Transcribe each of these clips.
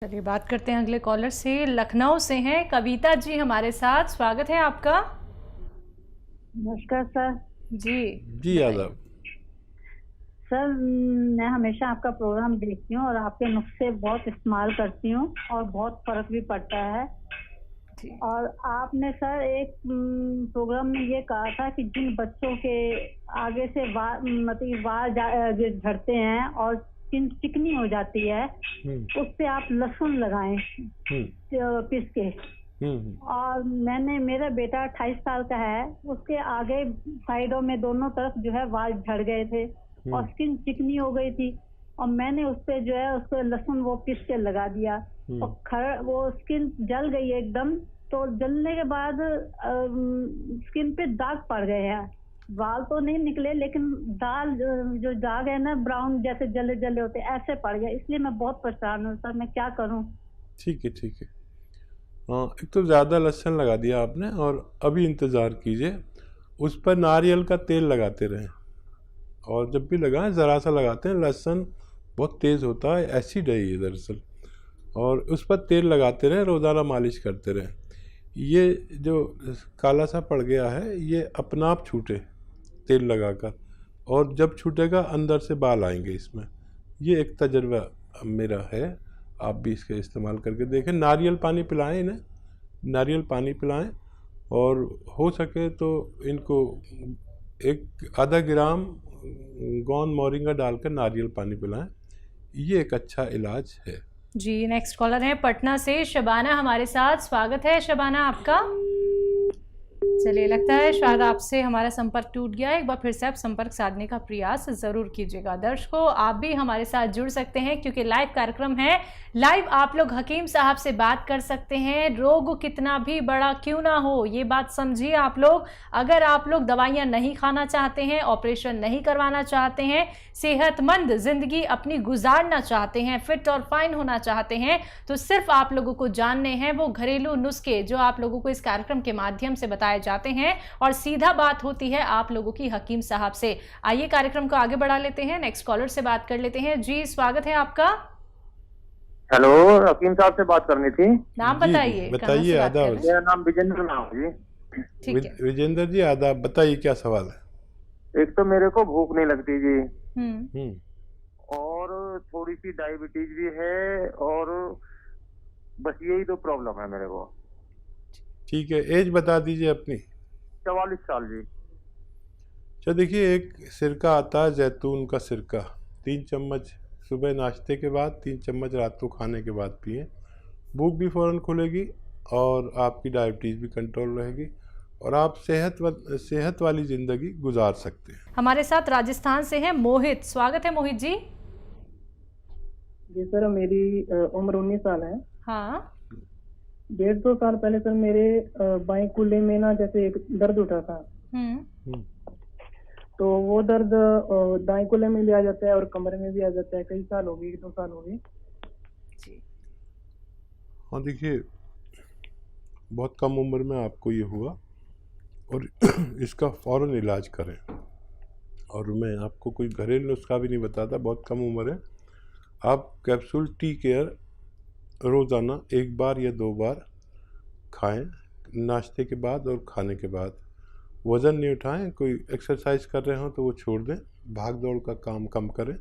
चलिए बात करते हैं अगले कॉलर से। लखनऊ से हैं कविता जी हमारे साथ, स्वागत है आपका। नमस्कार सर। जी जी आदाब। सर मैं हमेशा आपका प्रोग्राम देखती हूँ और आपके नुस्खे बहुत इस्तेमाल करती हूँ और बहुत फर्क भी पड़ता है। जी और आपने सर एक प्रोग्राम में ये कहा था कि जिन बच्चों के आगे से मतलब बाल जो झड़ते हैं और स्किन चिकनी हो जाती है उस पे आप लहसुन लगाएं पीस के। और मेरा बेटा 28 साल का है, उसके आगे साइडों में दोनों तरफ जो है बाल झड़ गए थे और स्किन चिकनी हो गई थी और मैंने उस पे जो है उसको लहसुन वो पीस के लगा दिया और वो स्किन जल गई एकदम। तो जलने के बाद स्किन पे दाग पड़ गए हैं, बाल तो नहीं निकले लेकिन दाल जो दाग है ना ब्राउन जैसे जले जले होते ऐसे पड़ गए, इसलिए मैं बहुत परेशान हूँ सर, मैं क्या करूँ। ठीक है ठीक है। हाँ, एक तो ज़्यादा लहसुन लगा दिया आपने और अभी इंतज़ार कीजिए, उस पर नारियल का तेल लगाते रहें और जब भी लगाएं ज़रा सा लगाते हैं। लहसुन बहुत तेज़ होता है, एसिड है ये दरअसल, और उस पर तेल लगाते रहें, रोज़ाना मालिश करते रहें। ये जो काला सा पड़ गया है ये अपने आप छूटे तेल लगाकर, और जब छूटेगा अंदर से बाल आएंगे इसमें। ये एक तजर्बा मेरा है, आप भी इसका इस्तेमाल करके देखें। नारियल पानी पिलाएं इन्हें, नारियल पानी पिलाएं, और हो सके तो इनको एक आधा ग्राम गोंद मोरिंगा डालकर नारियल पानी पिलाएं, ये एक अच्छा इलाज है। जी नेक्स्ट कॉलर है पटना से शबाना हमारे साथ, स्वागत है शबाना आपका। चलिए लगता है शायद आपसे हमारा संपर्क टूट गया है, एक बार फिर से आप संपर्क साधने का प्रयास जरूर कीजिएगा। दर्शकों आप भी हमारे साथ जुड़ सकते हैं क्योंकि लाइव कार्यक्रम है, लाइव आप लोग हकीम साहब से बात कर सकते हैं। रोग कितना भी बड़ा क्यों ना हो ये बात समझिए आप लोग। अगर आप लोग दवाइयाँ नहीं खाना चाहते हैं, ऑपरेशन नहीं करवाना चाहते हैं, सेहतमंद जिंदगी अपनी गुजारना चाहते हैं, फिट और फाइन होना चाहते हैं, तो सिर्फ आप लोगों को जानने हैं वो घरेलू नुस्खे जो आप लोगों को इस कार्यक्रम के माध्यम से बताए जाते हैं और सीधा बात होती है आप लोगों की हकीम साहब से। आइए कार्यक्रम को आगे बढ़ा लेते हैं, नेक्स्ट कॉलर से बात कर लेते हैं। जी स्वागत है आपका। हेलो, हकीम साहब से बात करनी थी। नाम बताइए। बताइए। आदाब। मेरा नाम विजेंद्र नाम जी। ठीक है विजेंद्र जी आदाब, बताइए क्या सवाल है। एक तो मेरे को भूख नहीं लगती जी, और थोड़ी सी डायबिटीज भी है, और बस यही दो प्रॉब्लम है मेरे को। ठीक है, एज बता दीजिए अपनी। 44 साल जी। अच्छा देखिए, एक सिरका आता है जैतून का सिरका, 3 चम्मच सुबह नाश्ते के बाद, 3 चम्मच रात को खाने के बाद पिए। भूख भी फ़ौरन खुलेगी और आपकी डायबिटीज़ भी कंट्रोल रहेगी और आप सेहत वाली ज़िंदगी गुजार सकते हैं। हमारे साथ राजस्थान से हैं मोहित, स्वागत है मोहित जी। जी सर, मेरी उम्र 19 साल है। हाँ 1.5-2 साल पहले सर मेरे बाएं कूल्हे में ना जैसे एक दर्द उठा था। तो वो दर्द दाएं कूल्हे में भी आ जाता है और कमरे में भी आ जाता है। कई साल हो गए, 2 साल हो गए। हाँ देखिए, बहुत कम उम्र में आपको ये हुआ और इसका फ़ौरन इलाज करें। और मैं आपको कोई घरेलू नुस्खा भी नहीं बताता, बहुत कम उम्र है। आप कैप्सूल टी केयर रोज़ाना 1 बार या 2 बार खाएं, नाश्ते के बाद और खाने के बाद। वज़न नहीं उठाएं, कोई एक्सरसाइज कर रहे हो तो वो छोड़ दें, भाग दौड़ का काम कम करें,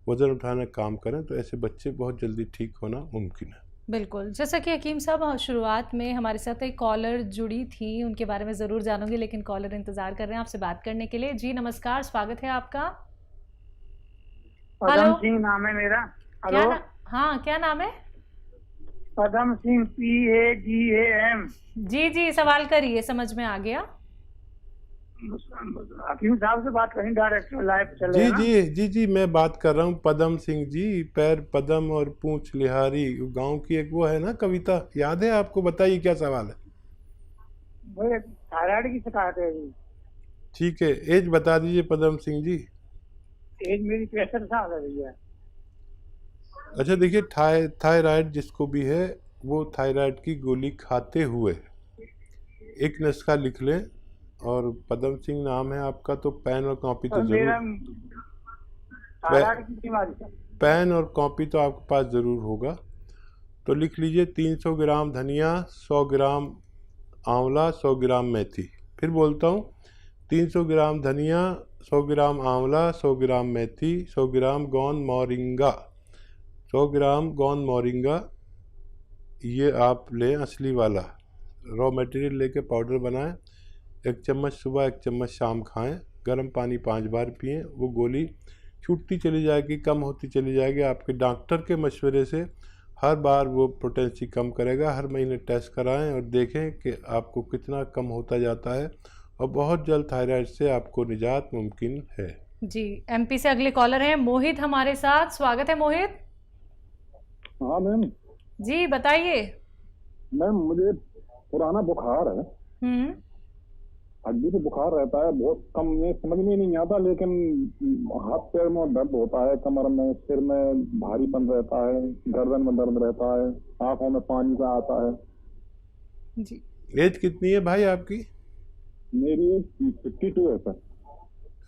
वज़न उठाने का काम करें, तो ऐसे बच्चे बहुत जल्दी ठीक होना मुमकिन है। बिल्कुल, जैसा कि हकीम साहब शुरुआत में हमारे साथ एक कॉलर जुड़ी थी, उनके बारे में ज़रूर जानूंगी, लेकिन कॉलर इंतज़ार कर रहे हैं आपसे बात करने के लिए। जी नमस्कार, स्वागत है आपका। पदम सिंह नाम है मेरा। हेलो, हाँ क्या नाम है? पदम सिंह, PADAM। जी सवाल करिए, समझ में आ गया। हकीम साहब से बात करें, डायरेक्ट लाइव चले। जी मैं बात कर रहा हूँ पदम सिंह जी। पैर पदम और पूंछ लिहारी, गांव की एक वो है ना कविता, याद है आपको? बताइए क्या सवाल है। वो थायराइड की शिकायत है जी। ठीक है, एज बता दीजिए पदम सिंह जी। एज मेरी 63 साल है भैया। अच्छा देखिए, थायराइड जिसको भी है वो थायराइड की गोली खाते हुए एक नुस्खा लिख लें, और पदम सिंह नाम है आपका, तो पेन और कॉपी तो जरूर, पेन और कॉपी तो आपके पास ज़रूर होगा। तो लिख लीजिए 300 ग्राम धनिया, 100 ग्राम आंवला, 100 ग्राम मेथी। फिर बोलता हूँ 300 ग्राम धनिया, 100 ग्राम आंवला, 100 ग्राम मेथी, 100 ग्राम गोंद मोरिंगा, 100 ग्राम गोंद मोरिंगा। ये आप लें असली वाला, रॉ मटेरियल लेके पाउडर बनाएं। 1 चम्मच सुबह, 1 चम्मच शाम खाएं। गर्म पानी 5 बार पिएं। वो गोली छूटती चली जाएगी, कम होती चली जाएगी। आपके डॉक्टर के मशवरे से हर बार वो पोटेंसी कम करेगा। हर महीने टेस्ट कराएं और देखें कि आपको कितना कम होता जाता है, और बहुत जल्द थायराइड से आपको निजात मुमकिन है। जी, एमपी से अगले कॉलर हैं मोहित हमारे साथ। स्वागत है मोहित। हाँ मैम जी बताइए। मैम, मुझे पुराना बुखार है, हड्डी पे बुखार रहता है, बहुत कम, में समझ में नहीं आता, लेकिन हाथ पैर में दर्द होता है, कमर में, सिर में भारीपन रहता है, गर्दन में दर्द रहता है, आंखों में पानी सा आता है। जी, एज कितनी है भाई आपकी? मेरी 52 है सर।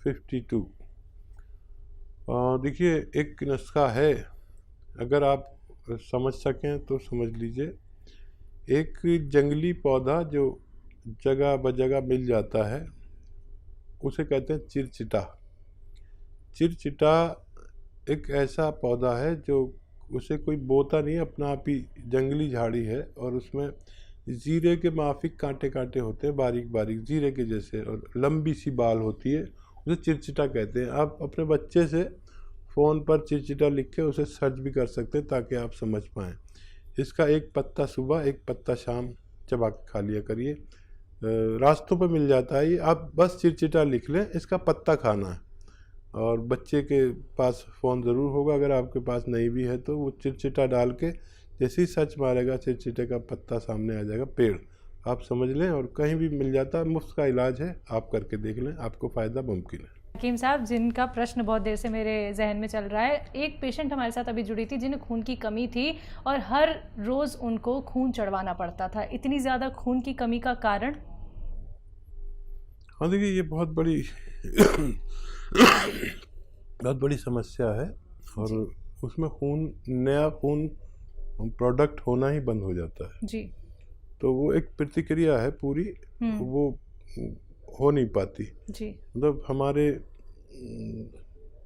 52। देखिए, एक नुस्खा है, अगर आप समझ सकें तो समझ लीजिए। एक जंगली पौधा जो जगह बजगह मिल जाता है, उसे कहते हैं चिरचिटा। चिरचिटा एक ऐसा पौधा है जो उसे कोई बोता नहीं, अपना आप ही जंगली झाड़ी है, और उसमें जीरे के माफिक कांटे कांटे होते हैं, बारीक बारीक जीरे के जैसे, और लंबी सी बाल होती है, उसे चिरचिटा कहते हैं। आप अपने बच्चे से फ़ोन पर चिरचिटा लिख के उसे सर्च भी कर सकते हैं ताकि आप समझ पाएँ। इसका एक पत्ता सुबह, एक पत्ता शाम चबा के खा लिया करिए। रास्तों पर मिल जाता है ये, आप बस चिरचिटा लिख लें, इसका पत्ता खाना है। और बच्चे के पास फ़ोन ज़रूर होगा, अगर आपके पास नहीं भी है तो वो चिरचिटा डाल के जैसे ही सर्च मारेगा, चिरचिटे का पत्ता सामने आ जाएगा, पेड़, आप समझ लें। और कहीं भी मिल जाता है, मुफ्त का इलाज है, आप करके देख लें, आपको फ़ायदा मुमकिन है। हकीम साहब, जिनका प्रश्न बहुत देर से मेरे जहन में चल रहा है, एक पेशेंट हमारे साथ अभी जुड़ी थी जिन्हें खून की कमी थी और हर रोज़ उनको खून चढ़वाना पड़ता था। इतनी ज़्यादा खून की कमी का कारण? हाँ देखिए, ये बहुत बड़ी समस्या है, और उसमें नया खून प्रोडक्ट होना ही बंद हो जाता है जी। तो वो एक प्रतिक्रिया है पूरी, वो हो नहीं पाती जी। मतलब हमारे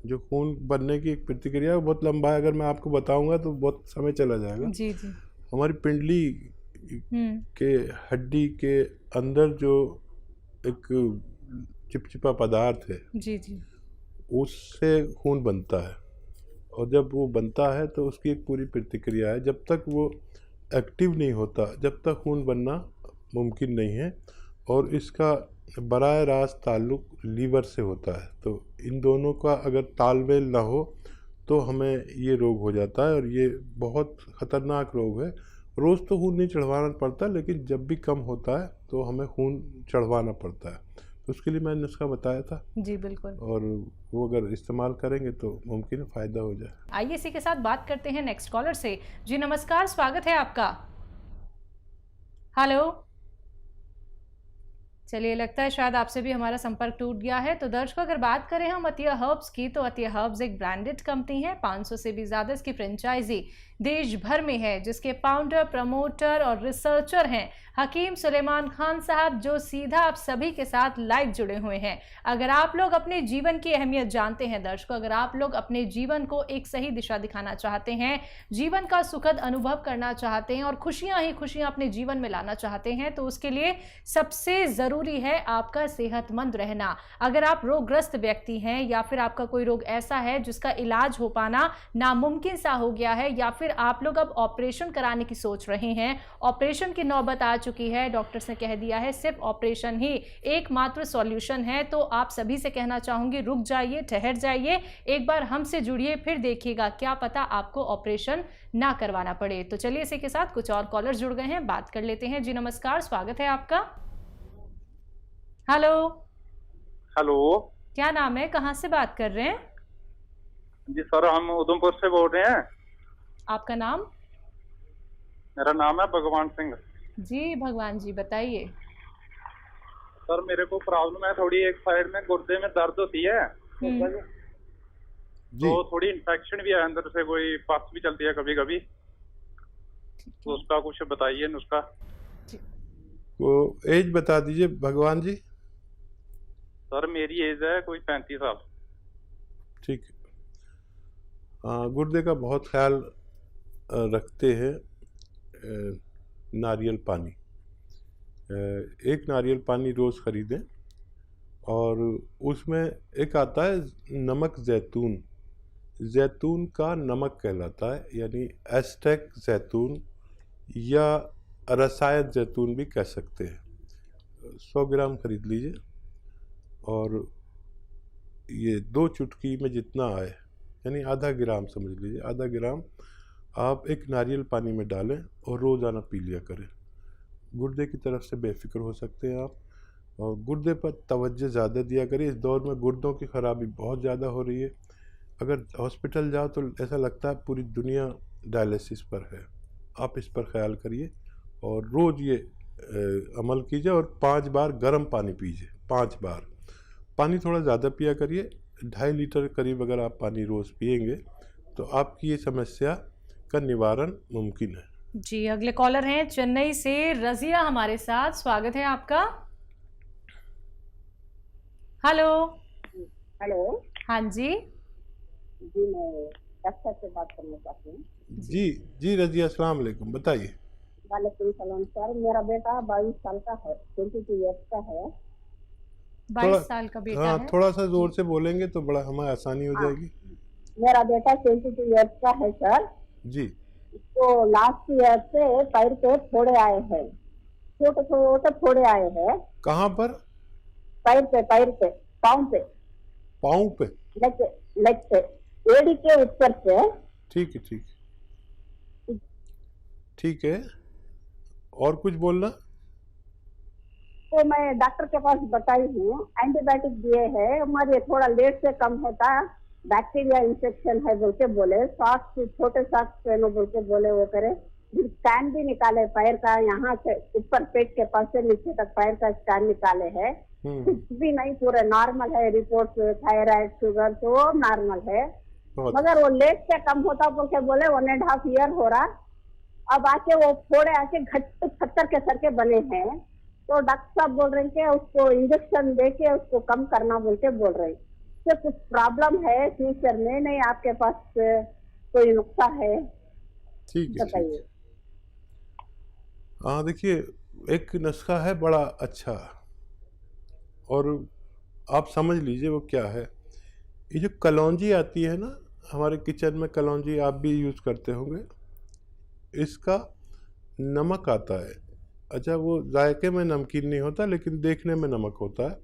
जो खून बनने की एक प्रतिक्रिया है बहुत लंबा है, अगर मैं आपको बताऊंगा तो बहुत समय चला जाएगा। जी जी। हमारी पिंडली के हड्डी के अंदर जो एक चिपचिपा पदार्थ है, जी जी, उससे खून बनता है, और जब वो बनता है तो उसकी एक पूरी प्रतिक्रिया है। जब तक वो एक्टिव नहीं होता, जब तक खून बनना मुमकिन नहीं है, और इसका बराह रास्त ताल्लुक लीवर से होता है। तो इन दोनों का अगर तालमेल ना हो तो हमें ये रोग हो जाता है, और ये बहुत ख़तरनाक रोग है। रोज़ तो खून नहीं चढ़वाना पड़ता, लेकिन जब भी कम होता है तो हमें खून चढ़वाना पड़ता है। तो उसके लिए मैंने नुस्खा बताया था। जी बिल्कुल, और वो अगर इस्तेमाल करेंगे तो मुमकिन है फ़ायदा हो जाए। आइए इसी के साथ बात करते हैं नेक्स्ट कॉलर से। जी नमस्कार, स्वागत है आपका। हेलो, चलिए लगता है शायद आपसे भी हमारा संपर्क टूट गया है। तो दर्शकों, अगर बात करें हम अतिया हर्ब्स की, तो अतिया हर्ब्स एक ब्रांडेड कंपनी है। 500 से भी ज़्यादा इसकी फ्रेंचाइजी देश भर में है, जिसके फाउंडर, प्रमोटर और रिसर्चर हैं हकीम सुलेमान खान साहब, जो सीधा आप सभी के साथ लाइव जुड़े हुए हैं। अगर आप लोग अपने जीवन की अहमियत जानते हैं दर्शकों, अगर आप लोग अपने जीवन को एक सही दिशा दिखाना चाहते हैं, जीवन का सुखद अनुभव करना चाहते हैं और खुशियां ही खुशियां अपने जीवन में लाना चाहते हैं, तो उसके लिए सबसे ज़रूरी है आपका सेहतमंद रहना। अगर आप रोगग्रस्त व्यक्ति हैं, या फिर आपका कोई रोग ऐसा है जिसका इलाज हो पाना नामुमकिन सा हो गया है, या फिर आप लोग अब ऑपरेशन कराने की सोच रहे हैं, ऑपरेशन की नौबत आ चुकी है, डॉक्टर्स ने कह दिया है सिर्फ ऑपरेशन ही एकमात्र सॉल्यूशन है, तो आप सभी से कहना चाहूंगी रुक जाइए, ठहर जाइए, एक बार हमसे जुड़िए, फिर देखिएगा क्या पता आपको ऑपरेशन ना करवाना पड़े। तो चलिए इसी के साथ कुछ और कॉलर जुड़ गए हैं, बात कर लेते हैं। जी नमस्कार, स्वागत है आपका। हेलो। हेलो, क्या नाम है, कहाँ से बात कर रहे हैं? जी सर, हम उधमपुर से बोल रहे हैं। आपका नाम? मेरा नाम है भगवान सिंह। जी भगवान जी, बताइए। सर मेरे को प्रॉब्लम है थोड़ी, एक साइड में गुर्दे में दर्द होती है, तो थोड़ी इन्फेक्शन भी है अंदर से, कोई पस भी चलती है कभी कभी। तो उसका कुछ बताइए नुस्खा। वो एज बता दीजिए भगवान जी। सर मेरी एज है कोई 35 साल। ठीक है। गुर्दे का बहुत ख्याल रखते हैं नारियल पानी। एक नारियल पानी रोज़ ख़रीदें और उसमें एक आता है नमक जैतून, जैतून का नमक कहलाता है, यानी एस्टेक जैतून या रसायन जैतून भी कह सकते हैं। 100 ग्राम खरीद लीजिए और ये 2 चुटकी में जितना आए, यानी आधा ग्राम समझ लीजिए, आधा ग्राम आप एक नारियल पानी में डालें और रोज़ाना पी लिया करें। गुर्दे की तरफ से बेफिक्र हो सकते हैं आप, और गुर्दे पर तवज्जो ज़्यादा दिया करिए। इस दौर में गुर्दों की ख़राबी बहुत ज़्यादा हो रही है। अगर हॉस्पिटल जाओ तो ऐसा लगता है पूरी दुनिया डायलिसिस पर है। आप इस पर ख्याल करिए और रोज़ ये अमल कीजिए और 5 बार गर्म पानी पीजिए। 5 बार पानी थोड़ा ज़्यादा पिया करिए। 2.5 लीटर करीब अगर आप पानी रोज़ पिएंगे तो आपकी ये समस्या का निवारण मुमकिन है। जी, अगले कॉलर हैं चेन्नई से रजिया हमारे साथ, स्वागत है आपका। हेलो। हेलो। हाँ जी। जी मैं डॉक्टर से बात करना चाहती हूँ। जी रजिया, अस्सलाम वालेकुम, बताइए। वालेकुम सलाम सर, मेरा बेटा 22 साल का है, 22 ईयर्स का है। 22 साल का बेटा है। थोड़ा सा जोर से बोलेंगे तो बड़ा हमें आसानी हो जाएगी। मेरा बेटा 22 ईयर्स का है सर जी। तो लास्ट ईयर से पैर पे फोड़े आए हैं, छोटे छोटे फोड़े आए हैं। कहाँ पर? पैर पे, पाँव पे। पाँव पे? लेग पे, एड़ी के ऊपर से। ठीक है, ठीक है। और कुछ बोलना? तो मैं डॉक्टर के पास बताई हूँ, एंटीबायोटिक दिए हैं, हमारे थोड़ा लेट से कम होता, बैक्टीरिया इंफेक्शन है बोल के बोले, सॉक्स छोटे सॉक्स पहनो बोल के बोले, वो करे। फिर स्कैन भी निकाले पैर का, यहाँ से ऊपर पेट के पास से नीचे तक पैर का स्कैन निकाले है, कुछ भी नहीं, पूरे नॉर्मल है रिपोर्ट, थायराइड शुगर तो नॉर्मल है, मगर वो लेट से कम होता बोल के बोले। 1.5 ईयर हो रहा, अब आके वो फोड़े आके घट पत्थर के सर के बने हैं। तो डॉक्टर साहब बोल रहे हैं कि उसको इंजेक्शन दे के उसको कम करना बोल के बोल रहे हैं। तो कुछ प्रॉब्लम है फ्यूचर में? नहीं आपके पास कोई नुस्खा है? ठीक है, बताइए। हाँ देखिए, एक नुस्खा है बड़ा अच्छा, और आप समझ लीजिए वो क्या है। ये जो कलौंजी आती है ना, हमारे किचन में कलौंजी आप भी यूज़ करते होंगे, इसका नमक आता है। अच्छा, वो जायके में नमकीन नहीं होता लेकिन देखने में नमक होता है।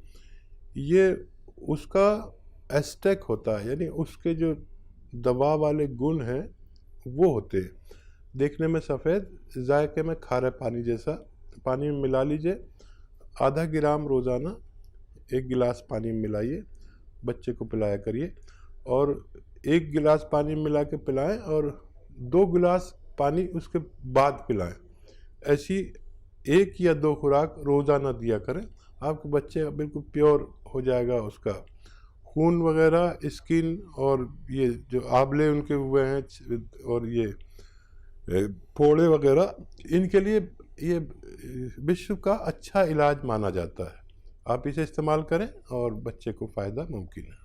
ये उसका एस्टेक होता है, यानी उसके जो दवा वाले गुण हैं वो होते हैं। देखने में सफ़ेद, जायके में खारा पानी जैसा। पानी में मिला लीजिए, आधा ग्राम रोज़ाना 1 गिलास पानी में मिलाइए, बच्चे को पिलाया करिए। और 1 गिलास पानी में मिला के पिलाएं और 2 गिलास पानी उसके बाद पिलाएं। ऐसी 1 या 2 खुराक रोज़ाना दिया करें। आपके बच्चे बिल्कुल प्योर हो जाएगा, उसका खून वगैरह, स्किन और ये जो आबले उनके हुए हैं और ये फोड़े वगैरह, इनके लिए ये विश्व का अच्छा इलाज माना जाता है। आप इसे इस्तेमाल करें और बच्चे को फ़ायदा मुमकिन है।